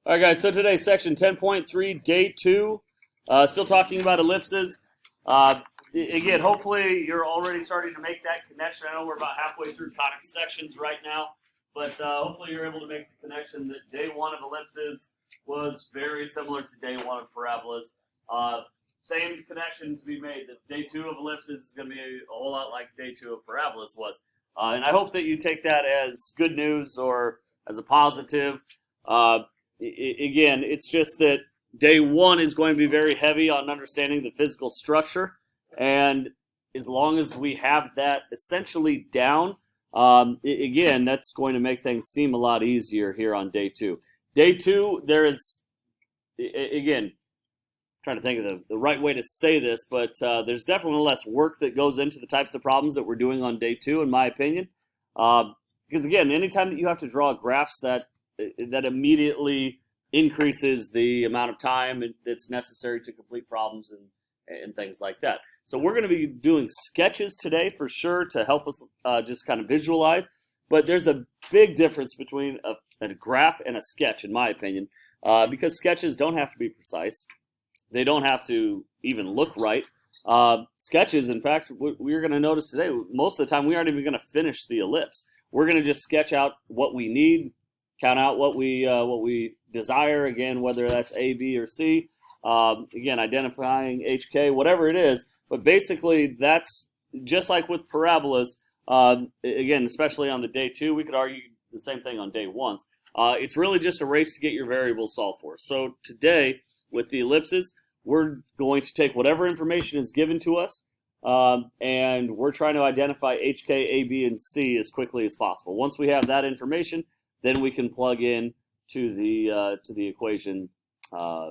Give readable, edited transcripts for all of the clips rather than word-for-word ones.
All right, guys, so today, section 10.3, day 2, still talking about ellipses. Again, hopefully you're already starting to make that connection. I know we're about halfway through conic sections right now, but hopefully you're able to make the connection that day 1 of ellipses was very similar to day 1 of parabolas. Same connection to be made that day 2 of ellipses is going to be a whole lot like day 2 of parabolas was. And I hope that you take that as good news or as a positive. Again, it's just that day 1 is going to be very heavy on understanding the physical structure, and as long as we have that essentially down, again, that's going to make things seem a lot easier here on day 2. Day 2, there is, again, trying to think of the right way to say this, but there's definitely less work that goes into the types of problems that we're doing on day 2, in my opinion. Because again, anytime that you have to draw graphs, that immediately increases the amount of time that's necessary to complete problems and things like that. So we're going to be doing sketches today for sure to help us just kind of visualize. But there's a big difference between a graph and a sketch, in my opinion, because sketches don't have to be precise. They don't have to even look right. Sketches, in fact, we're going to notice today, most of the time we aren't even going to finish the ellipse. We're going to just sketch out what we need, count out what we desire, again, whether that's A, B, or C. Again, identifying HK, whatever it is. But basically, that's just like with parabolas. Again, especially on the day 2, we could argue the same thing on day 1. It's really just a race to get your variables solved for. So today, with the ellipses, we're going to take whatever information is given to us, and we're trying to identify HK, A, B, and C as quickly as possible. Once we have that information, then we can plug in to the equation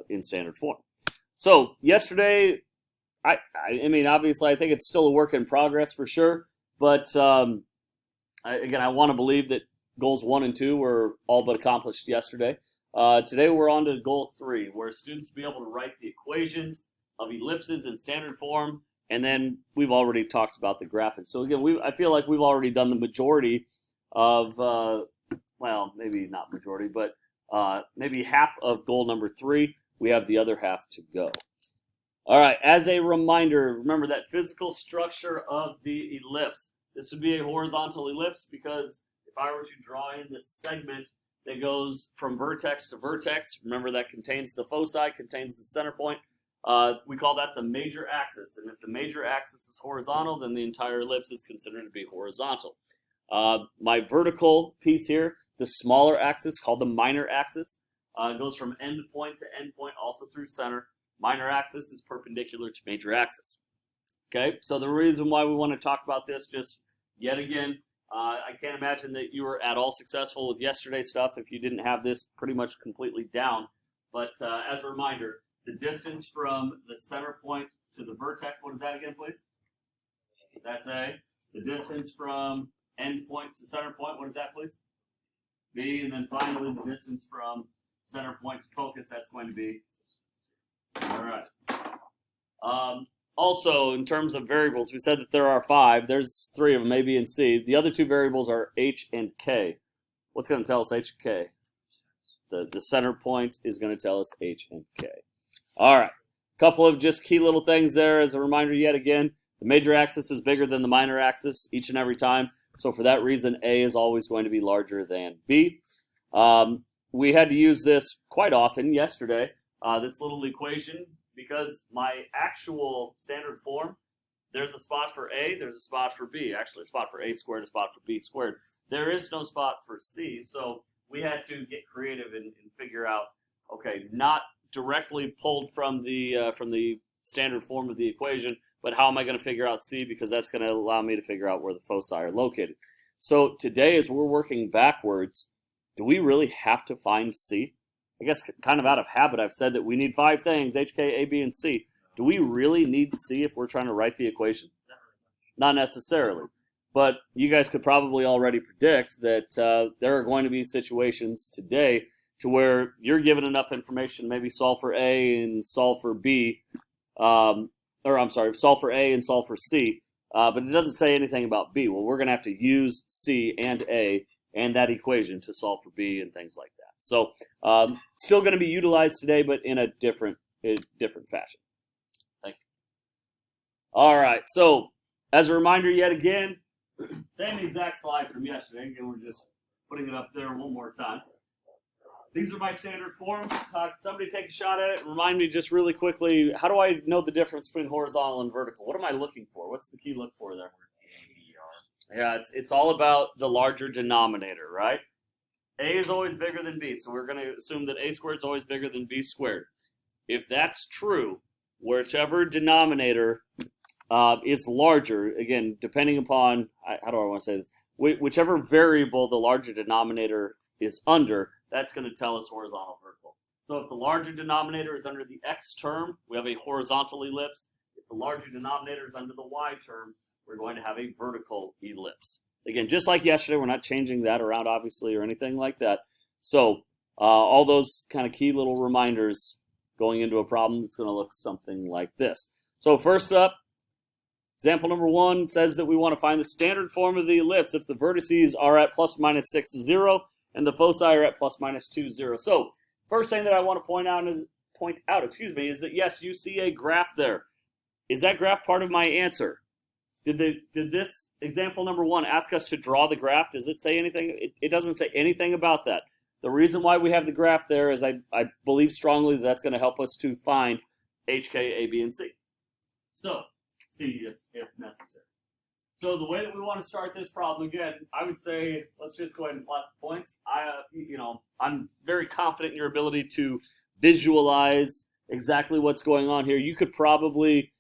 in standard form. So yesterday, I mean, obviously, I think it's still a work in progress for sure. But again, I want to believe that goals 1 and 2 were all but accomplished yesterday. Today we're on to goal 3, where students will be able to write the equations of ellipses in standard form, and then we've already talked about the graphics. So again, I feel like we've already done the majority of, well, maybe not majority, but maybe half of goal number 3. We have the other half to go. All right, as a reminder, remember that physical structure of the ellipse. This would be a horizontal ellipse because if I were to draw in this segment that goes from vertex to vertex, remember that contains the foci, contains the center point. We call that the major axis. And if the major axis is horizontal, then the entire ellipse is considered to be horizontal. My vertical piece here, the smaller axis called the minor axis, goes from end point to end point, also through center. Minor axis is perpendicular to major axis. Okay, so the reason why we want to talk about this, just yet again, I can't imagine that you were at all successful with yesterday's stuff if you didn't have this pretty much completely down. But as a reminder, the distance from the center point to the vertex, what is that again, please? That's A. The distance from end point to center point, what is that, please? B. And then finally, the distance from center point to focus, that's going to be all right. Also, in terms of variables, we said that there are 5. There's 3 of them, A, B, and C. The other 2 variables are H and K. What's going to tell us H and K? The center point is going to tell us H and K. All right. A couple of just key little things there as a reminder yet again. The major axis is bigger than the minor axis each and every time. So for that reason, A is always going to be larger than B. We had to use this quite often yesterday. This little equation, because my actual standard form, there's a spot for A, there's a spot for B. Actually, a spot for A squared, a spot for B squared. There is no spot for C, so we had to get creative and figure out, okay, not directly pulled from the standard form of the equation, but how am I going to figure out C, because that's going to allow me to figure out where the foci are located. So today, as we're working backwards, do we really have to find C? I guess kind of out of habit, I've said that we need 5 things, HK, A, B, and C. Do we really need C if we're trying to write the equation? Not necessarily. But you guys could probably already predict that there are going to be situations today to where you're given enough information, maybe solve for A and solve for B, solve for A and solve for C, but it doesn't say anything about B. Well, we're going to have to use C and A and that equation to solve for B and things like that. So still going to be utilized today, but in a different fashion. Thank you. All right, so as a reminder yet again, same exact slide from yesterday. Again, we're just putting it up there one more time. These are my standard forms. Somebody take a shot at it and remind me just really quickly, how do I know the difference between horizontal and vertical? What am I looking for? What's the key look for there? Yeah, it's all about the larger denominator, right? A is always bigger than B, so we're going to assume that A squared is always bigger than B squared. If that's true, whichever denominator is larger, again, depending upon, how do I want to say this? Whichever variable the larger denominator is under, that's going to tell us horizontal, vertical. So if the larger denominator is under the x term, we have a horizontal ellipse. If the larger denominator is under the y term, we're going to have a vertical ellipse. Again, just like yesterday, we're not changing that around, obviously, or anything like that. So all those kind of key little reminders going into a problem, it's going to look something like this. So first up, example number 1 says that we want to find the standard form of the ellipse if the vertices are at plus minus 6, 0, and the foci are at plus minus 2, 0. So first thing that I want to point out is that yes, you see a graph there. Is that graph part of my answer? Did this example number 1 ask us to draw the graph? Does it say anything? It doesn't say anything about that. The reason why we have the graph there is I believe strongly that that's going to help us to find HK, A, B, and C. So C if necessary. So the way that we want to start this problem, again, I would say let's just go ahead and plot the points. I'm very confident in your ability to visualize exactly what's going on here. You could probably,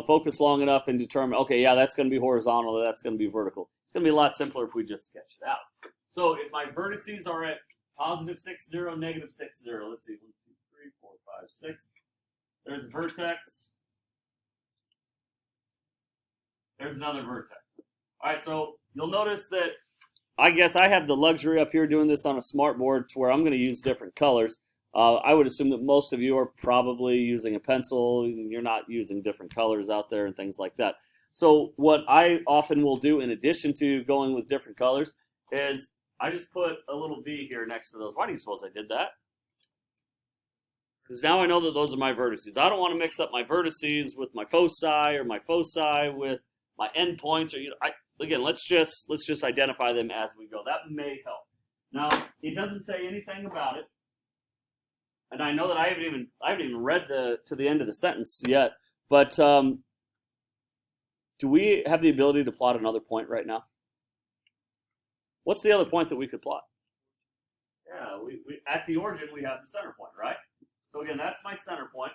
focus long enough and determine, okay, yeah, that's going to be horizontal, that's going to be vertical. It's going to be a lot simpler if we just sketch it out. So if my vertices are at positive 6, 0, negative 6, 0, let's see, 1, 2, 3, 4, 5, 6. There's a vertex. There's another vertex. All right, so you'll notice that I guess I have the luxury up here doing this on a smart board to where I'm going to use different colors. I would assume that most of you are probably using a pencil, and you're not using different colors out there and things like that. So what I often will do in addition to going with different colors is I just put a little V here next to those. Why do you suppose I did that? Because now I know that those are my vertices. I don't want to mix up my vertices with my foci or my foci with my endpoints. Again, let's just identify them as we go. That may help. Now, it doesn't say anything about it. And I know that I haven't even read to the end of the sentence yet, but do we have the ability to plot another point right now? What's the other point that we could plot? Yeah, we at the origin we have the center point, right? So again, that's my center point,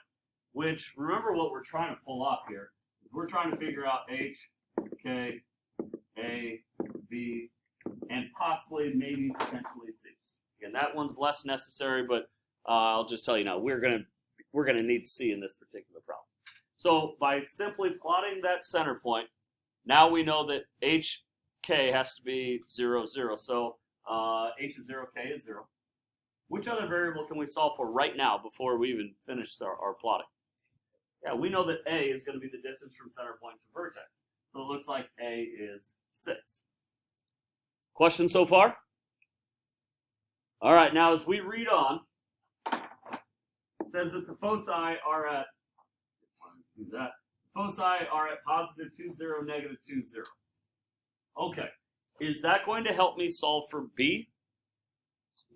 which remember what we're trying to pull off here is we're trying to figure out H, K, A, B, and possibly maybe potentially C. Again, that one's less necessary, but I'll just tell you now, we're gonna need C in this particular problem. So by simply plotting that center point, now we know that HK has to be 0, 0. So H is 0, K is 0. Which other variable can we solve for right now before we even finish our plotting? Yeah, we know that A is going to be the distance from center point to vertex. So it looks like A is 6. Questions so far? All right, now as we read on, it says that the foci are at, foci are at positive 2, 0, negative 2, 0. Okay, is that going to help me solve for B?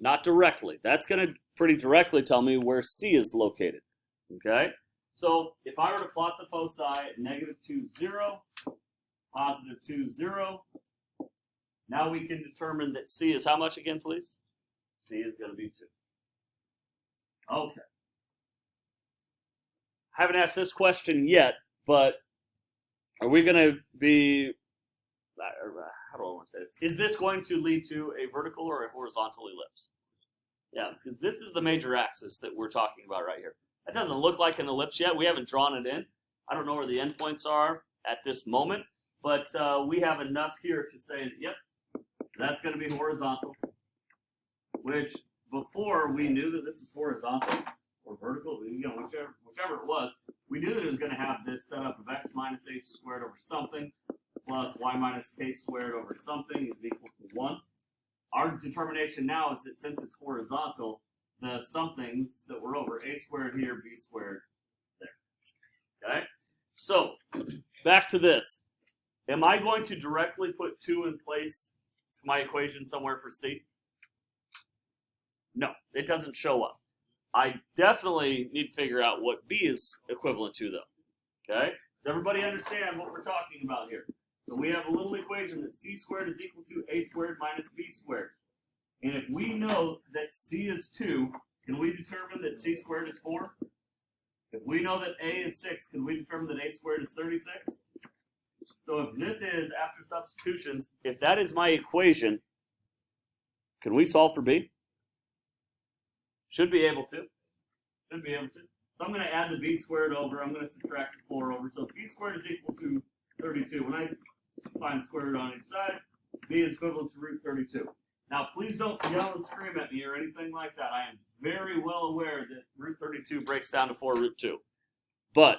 Not directly. That's going to pretty directly tell me where C is located. Okay, so if I were to plot the foci at negative 2, 0, positive 2, 0, now we can determine that C is how much again, please? C is going to be 2. Okay. I haven't asked this question yet, but are we going to be, how do I want to say this? Is this going to lead to a vertical or a horizontal ellipse? Yeah, because this is the major axis that we're talking about right here. That doesn't look like an ellipse yet. We haven't drawn it in. I don't know where the endpoints are at this moment, but we have enough here to say that, yep, that's going to be horizontal, which before we knew that this was horizontal or vertical, whichever it was, we knew that it was going to have this setup of x minus h squared over something plus y minus k squared over something is equal to 1. our determination now is that since it's horizontal, the somethings that were over, a squared here, b squared there. Okay? So, back to this. Am I going to directly put 2 in place to my equation somewhere for c? No, it doesn't show up. I definitely need to figure out what b is equivalent to, though. Okay? Does everybody understand what we're talking about here? So we have a little equation that c squared is equal to a squared minus b squared. And if we know that c is 2, can we determine that c squared is 4? If we know that a is 6, can we determine that a squared is 36? So if this is, after substitutions, if that is my equation, can we solve for b? Should be able to. Should be able to. So I'm going to add the b squared over. I'm going to subtract the 4 over. So b squared is equal to 32. When I find the square root on each side, b is equivalent to root 32. Now, please don't yell and scream at me or anything like that. I am very well aware that root 32 breaks down to 4 root 2. But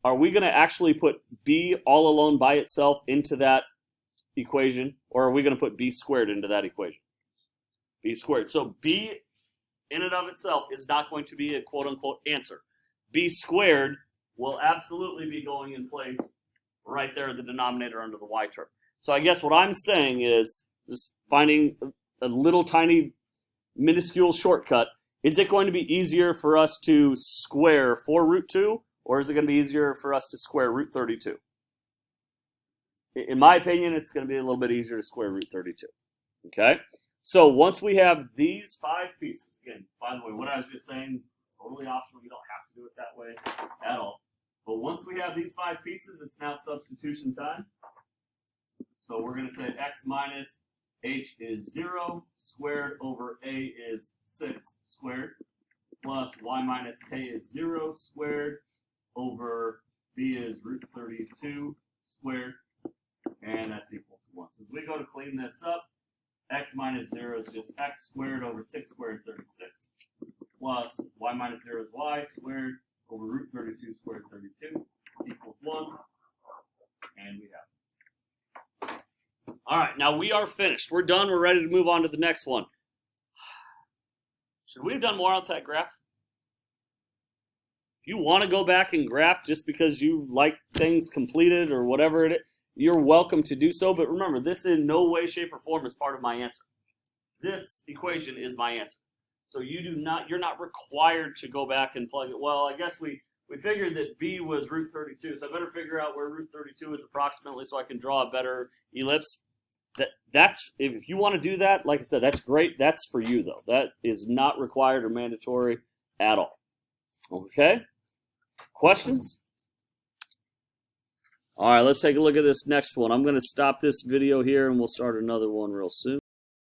are we going to actually put b all alone by itself into that equation, or are we going to put b squared into that equation? B squared. So b in and of itself is not going to be a quote-unquote answer. B squared will absolutely be going in place right there in the denominator under the y term. So I guess what I'm saying is just finding a little tiny minuscule shortcut. Is it going to be easier for us to square 4 root 2, or is it going to be easier for us to square root 32? In my opinion, it's going to be a little bit easier to square root 32. Okay? So once we have these 5 pieces, again, by the way, what I was just saying, totally optional. You don't have to do it that way at all. But once we have these 5 pieces, it's now substitution time. So we're going to say x minus h is 0 squared over a is 6 squared plus y minus k is 0 squared over b is root 32 squared, and that's equal to 1. So as we go to clean this up, x minus 0 is just x squared over 6 squared 36 plus y minus 0 is y squared over root 32 squared 32 equals 1, and we have it. All right, now we are finished. We're done. We're ready to move on to the next one. Should we have done more on that graph? If you want to go back and graph just because you like things completed or whatever it is, you're welcome to do so. But remember, this in no way, shape, or form is part of my answer. This equation is my answer. So you're not required to go back and plug it. Well, I guess we figured that b was root 32, so I better figure out where root 32 is approximately so I can draw a better ellipse. That's if you want to do that, like I said, that's great. That's for you, though. That is not required or mandatory at all. Okay? Questions? All right, let's take a look at this next one. I'm going to stop this video here, and we'll start another one real soon.